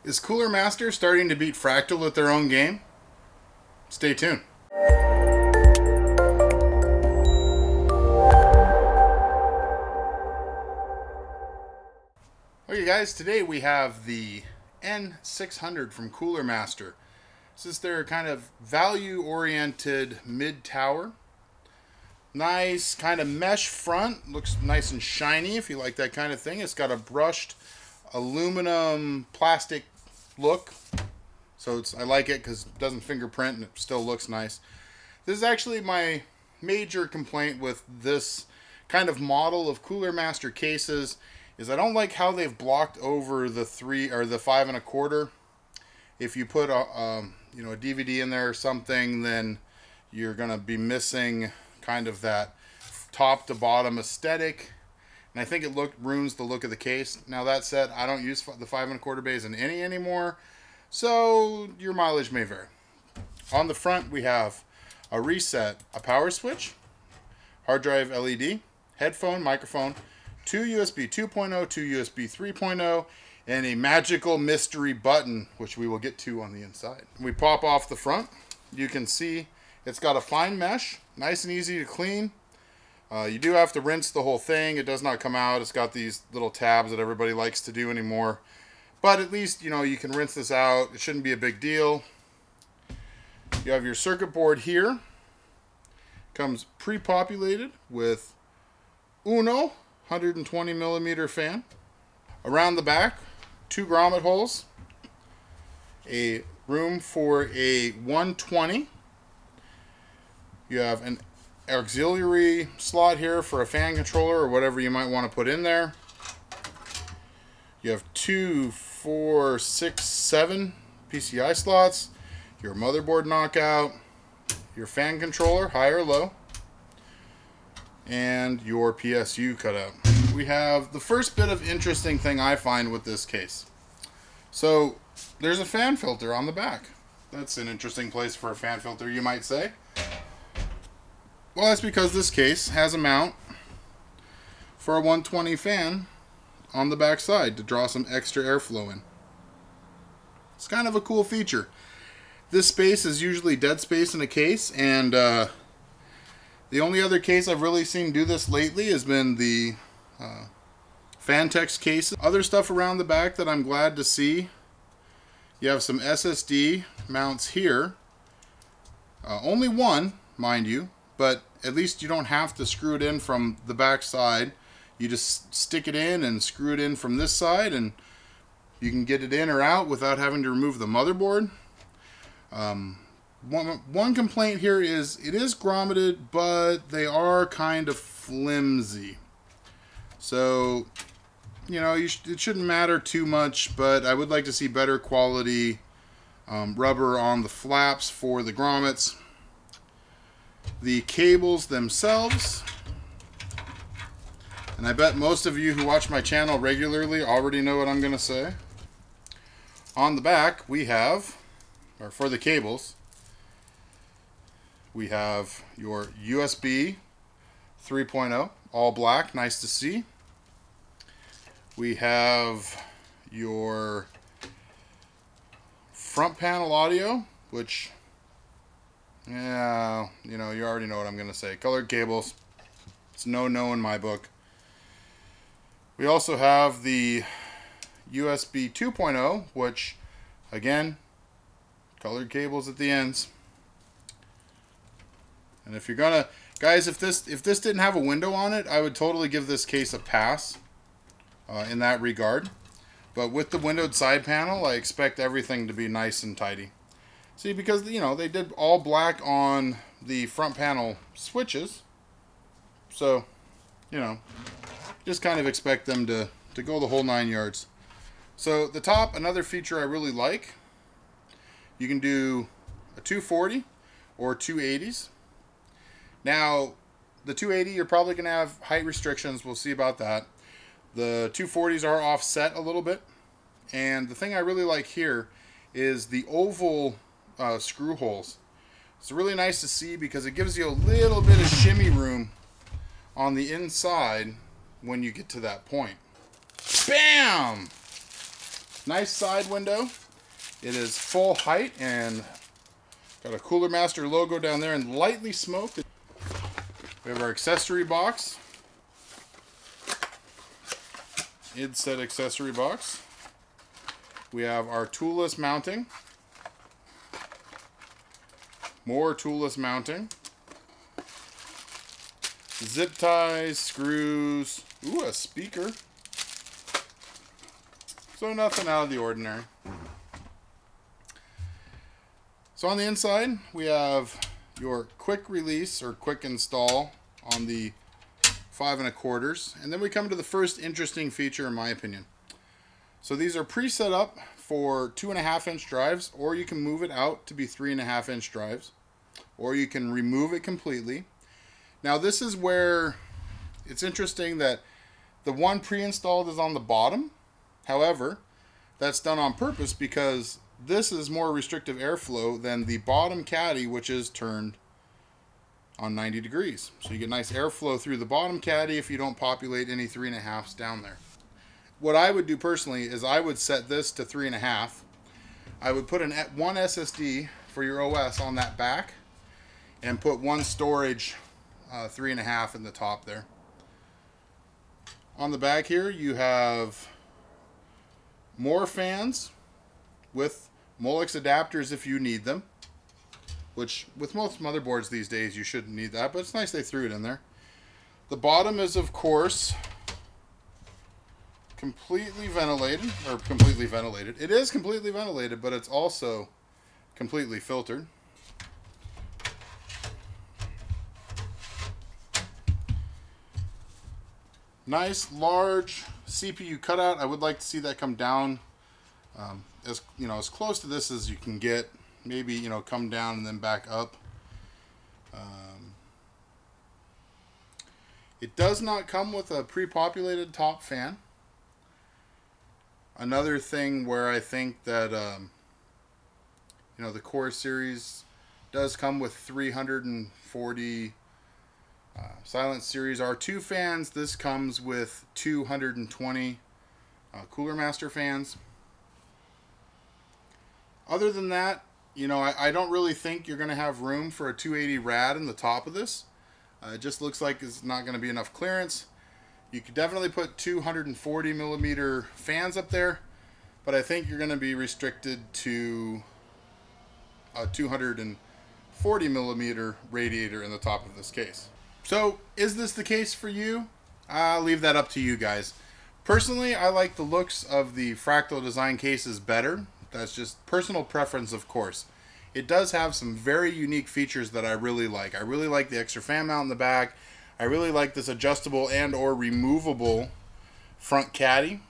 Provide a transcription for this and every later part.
Is Cooler Master starting to beat Fractal at their own game? Stay tuned. Okay guys, today we have the N600 from Cooler Master. This is their kind of value-oriented mid-tower. Nice kind of mesh front, looks nice and shiny if you like that kind of thing. It's got a brushed aluminum plastic look, so I like it because it doesn't fingerprint and it still looks nice. This is actually my major complaint with this kind of model of Cooler Master cases, is I don't like how they've blocked over the 3 or the 5 1/4. If you put a DVD in there or something, then you're gonna be missing kind of that top to bottom aesthetic, and I think it ruins the look of the case. Now that said, I don't use the 5 1/4 bays in any anymore, so your mileage may vary. On the front we have a reset, a power switch, hard drive LED, headphone, microphone, 2 USB 2.0, 2 USB 3.0, and a magical mystery button, which we will get to on the inside. We pop off the front. You can see it's got a fine mesh, nice and easy to clean. You do have to rinse the whole thing. It does not come out. It's got these little tabs that everybody likes to do anymore. But at least, you can rinse this out. It shouldn't be a big deal. You have your circuit board here. Comes pre-populated with Uno 120 millimeter fan. Around the back, 2 grommet holes. A room for a 120. You have an auxiliary slot here for a fan controller or whatever you might want to put in there. You have 2, 4, 6, 7 PCI slots, your motherboard knockout, your fan controller, high or low, and your PSU cutout. We have the first bit of interesting thing I find with this case. So there's a fan filter on the back. That's an interesting place for a fan filter, you might say. Well, that's because this case has a mount for a 120 fan on the back side to draw some extra airflow in. It's kind of a cool feature. This space is usually dead space in a case, and the only other case I've really seen do this lately has been the Fantex case. Other stuff around the back that I'm glad to see. You have some SSD mounts here. Only one, mind you, but at least you don't have to screw it in from the back side. You just stick it in and screw it in from this side, and you can get it in or out without having to remove the motherboard. One complaint here is it is grommeted, but they are kind of flimsy. So, it shouldn't matter too much, but I would like to see better quality rubber on the flaps for the grommets. The cables themselves, and I bet most of you who watch my channel regularly already know what I'm going to say. On the back we have, or for the cables, we have your USB 3.0, all black, nice to see. We have your front panel audio, which, yeah, you already know what I'm going to say. Colored cables. It's no in my book. We also have the USB 2.0, which, again, colored cables at the ends. And if you're gonna, guys, if this didn't have a window on it, I would totally give this case a pass in that regard. But with the windowed side panel, I expect everything to be nice and tidy. See, because they did all black on the front panel switches, so just kind of expect them to go the whole 9 yards. So the top, another feature I really like, you can do a 240 or 280s. Now the 280, you're probably going to have height restrictions. We'll see about that. The 240s are offset a little bit, and the thing I really like here is the oval screw holes. It's really nice to see because it gives you a little bit of shimmy room on the inside when you get to that point. Bam! Nice side window. It is full height and got a Cooler Master logo down there and lightly smoked. We have our accessory box. Id-set accessory box. We have our toolless mounting. More toolless mounting. Zip ties, screws. Ooh, a speaker. So nothing out of the ordinary. So on the inside, we have your quick release or quick install on the 5 1/4, and then we come to the first interesting feature in my opinion. So these are pre-set up for 2.5-inch drives, or you can move it out to be 3.5-inch drives, or you can remove it completely. Now this is where it's interesting that the one pre-installed is on the bottom. However, that's done on purpose because this is more restrictive airflow than the bottom caddy, which is turned on 90 degrees. So you get nice airflow through the bottom caddy if you don't populate any 3.5s down there. What I would do personally is I would set this to 3.5. I would put one SSD for your OS on that back and put one storage 3.5 in the top there. On the back here you have more fans with Molex adapters if you need them, which with most motherboards these days you shouldn't need that, but it's nice they threw it in there. The bottom is of course completely ventilated, or completely ventilated. It is completely ventilated, but it's also completely filtered. Nice large CPU cutout. I would like to see that come down as close to this as you can get. Maybe come down and then back up. It does not come with a pre-populated top fan. Another thing where I think that the Core series does come with 340 Silent Series R2 fans. This comes with 220 Cooler Master fans. Other than that, I don't really think you're going to have room for a 280 rad in the top of this. It just looks like it's not going to be enough clearance. You could definitely put 240 millimeter fans up there, but I think you're going to be restricted to a 240 millimeter radiator in the top of this case. So, is this the case for you? I'll leave that up to you guys. Personally, I like the looks of the Fractal Design cases better. That's just personal preference, of course. It does have some very unique features that I really like. I really like the extra fan mount in the back. I really like this adjustable and or removable front caddy.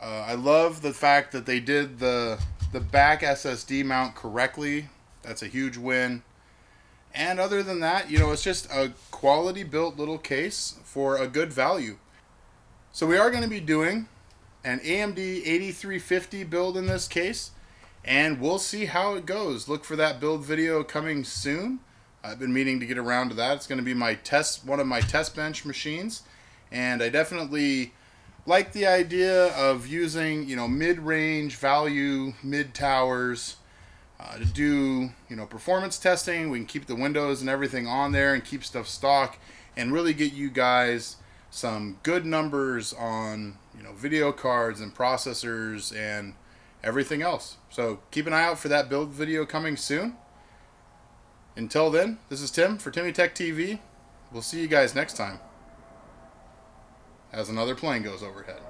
I love the fact that they did the back SSD mount correctly. That's a huge win. And other than that, it's just a quality built little case for a good value. So we are going to be doing an AMD 8350 build in this case, and we'll see how it goes. Look for that build video coming soon. I've been meaning to get around to that. It's going to be one of my test bench machines, and I definitely like the idea of using mid-range value, mid-towers to do performance testing. We can keep the windows and everything on there and keep stuff stock and really get you guys some good numbers on video cards and processors and everything else. So keep an eye out for that build video coming soon. Until then, this is Tim for TimmyTechTV. We'll see you guys next time as another plane goes overhead.